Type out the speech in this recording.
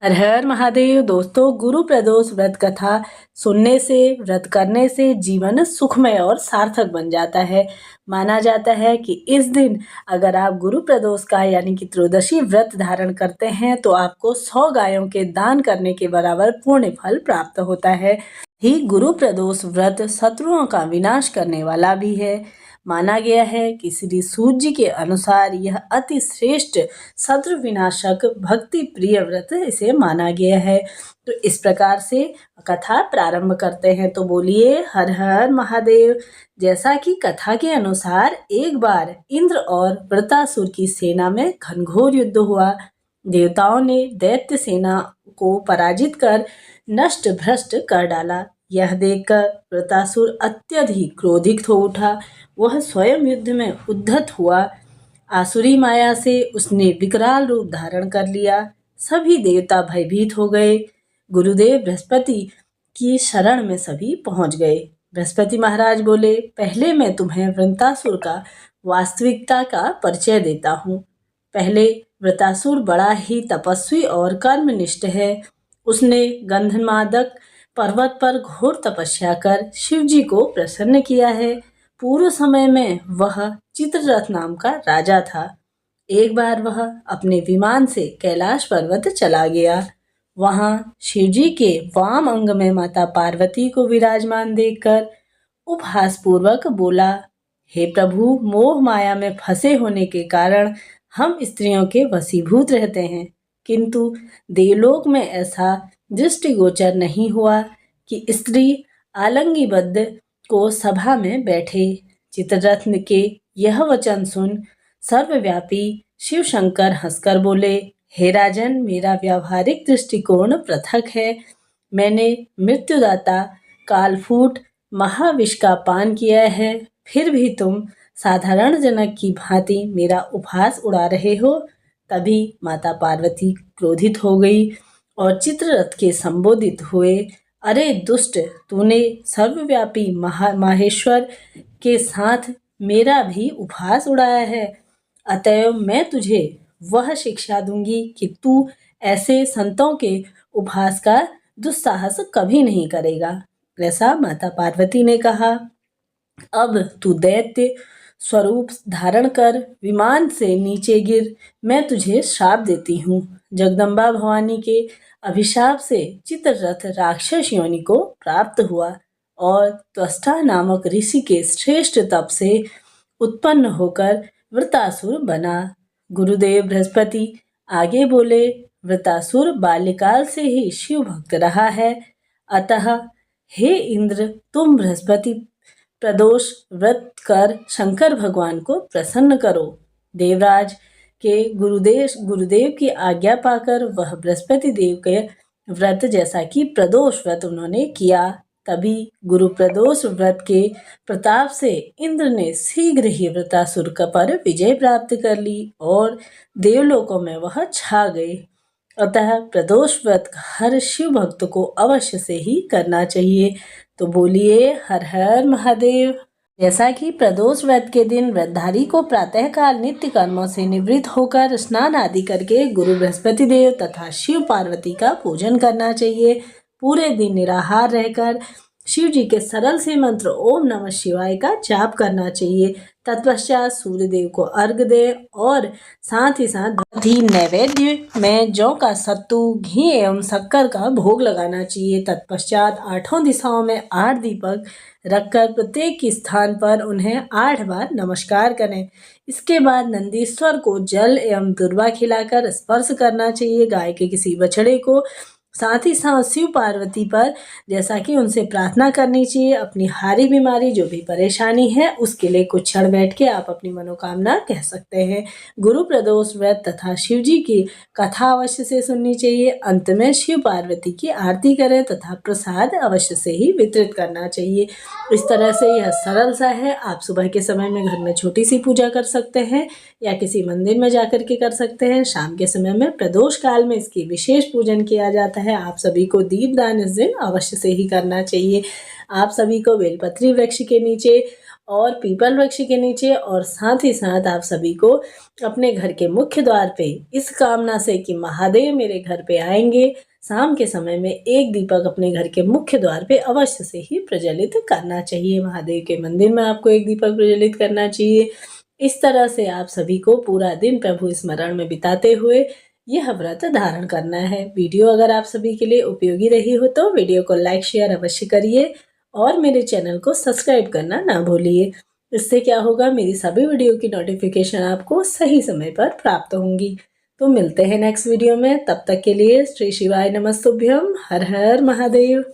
हर हर महादेव। दोस्तों, गुरु प्रदोष व्रत कथा सुनने से, व्रत करने से जीवन सुखमय और सार्थक बन जाता है। माना जाता है कि इस दिन अगर आप गुरु प्रदोष का यानी कि त्रयोदशी व्रत धारण करते हैं तो आपको 100 गायों के दान करने के बराबर पुण्य फल प्राप्त होता है। ही गुरु प्रदोष व्रत शत्रुओं का विनाश करने वाला भी है। माना गया है कि श्री सूर्य जी के अनुसार यह अति श्रेष्ठ शत्रु विनाशक भक्ति प्रिय व्रत इसे माना गया है। तो इस प्रकार से कथा प्रारंभ करते हैं। तो बोलिए हर हर महादेव। जैसा कि कथा के अनुसार एक बार इंद्र और वृत्रासुर की सेना में घनघोर युद्ध हुआ। देवताओं ने दैत्य सेना को पराजित कर नष्ट भ्रष्ट कर डाला। यह देखकर वृत्रासुर अत्यधिक क्रोधित हो उठा। वह स्वयं युद्ध में उद्धत हुआ। आसुरी माया से उसने विकराल रूप धारण कर लिया। सभी देवता भयभीत हो गए। गुरुदेव बृहस्पति की शरण में सभी पहुंच गए। बृहस्पति महाराज बोले, पहले मैं तुम्हें वृत्रासुर का वास्तविकता का परिचय देता हूँ। पहले वृत्रासुर बड़ा ही तपस्वी और कर्मनिष्ठ है। उसने गंधमादक पर्वत पर घोर तपस्या कर शिव जी को प्रसन्न किया है। पूर्व समय में वह चित्ररथ नाम का राजा था। एक बार वह अपने विमान से कैलाश पर्वत चला गया। वहां शिवजी के वाम अंग में माता पार्वती को विराजमान देखकर उपहास पूर्वक बोला, हे प्रभु, मोह माया में फंसे होने के कारण हम स्त्रियों के वशीभूत रहते हैं, किंतु देवलोक में ऐसा दृष्टिगोचर नहीं हुआ कि स्त्री आलंगीबद्ध को सभा में बैठे। चित्ररथ के यह वचन सुन सर्वव्यापी शिव शंकर हंसकर बोले, हे राजन, मेरा व्यावहारिक दृष्टिकोण पृथक है। मैंने मृत्युदाता कालफूट महाविष का पान किया है, फिर भी तुम साधारण जनक की भांति मेरा उपहास उड़ा रहे हो। तभी माता पार्वती क्रोधित हो गई और चित्ररथ के संबोधित हुए, अरे दुष्ट, तूने सर्वव्यापी माहेश्वर के साथ मेरा भी उपहास उड़ाया है। अतएव मैं तुझे वह शिक्षा दूंगी कि तू ऐसे संतों के उपहास का दुस्साहस कभी नहीं करेगा। ऐसा माता पार्वती ने कहा। अब तू दैत्य स्वरूप धारण कर विमान से नीचे गिर, मैं तुझे श्राप देती हूँ। जगदम्बा भवानी के अभिशाप से चित्ररथ राक्षस योनि को प्राप्त हुआ और त्वष्टा नामक ऋषि के श्रेष्ठ तप से उत्पन्न होकर वृत्रासुर बना। गुरुदेव बृहस्पति आगे बोले, वृत्रासुर बाल्यकाल से ही शिव भक्त रहा है। अतः हे इंद्र, तुम बृहस्पति प्रदोष व्रत कर शंकर भगवान को प्रसन्न करो। देवराज के गुरुदेव की आज्ञा पाकर वह बृहस्पति देव के व्रत जैसा कि प्रदोष व्रत उन्होंने किया। तभी गुरु प्रदोष व्रत के प्रताप से इंद्र ने शीघ्र ही वृत्रासुर पर विजय प्राप्त कर ली और देवलोकों में वह छा गए। अतः प्रदोष व्रत हर शिव भक्त को अवश्य से ही करना चाहिए। तो बोलिए हर हर महादेव। जैसा कि प्रदोष व्रत के दिन व्रतधारी को प्रातःकाल नित्य कर्मों से निवृत्त होकर स्नान आदि करके गुरु बृहस्पति देव तथा शिव पार्वती का पूजन करना चाहिए। पूरे दिन निराहार रहकर शिव जी के सरल से मंत्र ओम नमः शिवाय का जाप करना चाहिए। तत्पश्चात सूर्य देव को अर्घ्य दे और साथ ही साथ नैवेद्य में जौ का सत्तू, घी एवं शक्कर का भोग लगाना चाहिए। तत्पश्चात 8 दिशाओं में 8 दीपक रखकर प्रत्येक स्थान पर उन्हें 8 बार नमस्कार करें। इसके बाद नंदीश्वर को जल एवं दुर्वा खिलाकर स्पर्श करना चाहिए। गाय के किसी बछड़े को, साथ ही साथ शिव पार्वती पर जैसा कि उनसे प्रार्थना करनी चाहिए। अपनी हारी बीमारी जो भी परेशानी है उसके लिए कुछ क्षण बैठ के आप अपनी मनोकामना कह सकते हैं। गुरु प्रदोष व्रत तथा शिव जी की कथा अवश्य से सुननी चाहिए। अंत में शिव पार्वती की आरती करें तथा प्रसाद अवश्य से ही वितरित करना चाहिए। इस तरह से यह सरल सा है। आप सुबह के समय में घर में छोटी सी पूजा कर सकते हैं या किसी मंदिर में जाकर के कर सकते हैं। शाम के समय में प्रदोष काल में इसकी विशेष पूजन किया जाता है। आप सभी को दीपदान इस दिन अवश्य से ही करना चाहिए। आप सभी को बेलपत्री वृक्ष के नीचे और पीपल वृक्ष के नीचे, और साथ ही साथ आप सभी को अपने घर के मुख्य द्वार पे इस कामना से कि महादेव मेरे घर पे आएंगे, शाम के समय में एक दीपक अपने घर के मुख्य द्वार पे अवश्य से ही प्रज्वलित करना चाहिए। महादेव के मंदिर में आपको एक दीपक प्रज्वलित करना चाहिए। इस तरह से आप सभी को पूरा दिन प्रभु स्मरण में बिताते हुए यह व्रत धारण करना है। वीडियो अगर आप सभी के लिए उपयोगी रही हो तो वीडियो को लाइक शेयर अवश्य करिए और मेरे चैनल को सब्सक्राइब करना ना भूलिए। इससे क्या होगा, मेरी सभी वीडियो की नोटिफिकेशन आपको सही समय पर प्राप्त होंगी। तो मिलते हैं नेक्स्ट वीडियो में, तब तक के लिए श्री शिवाय नमस्तुभ्यम। हर हर महादेव।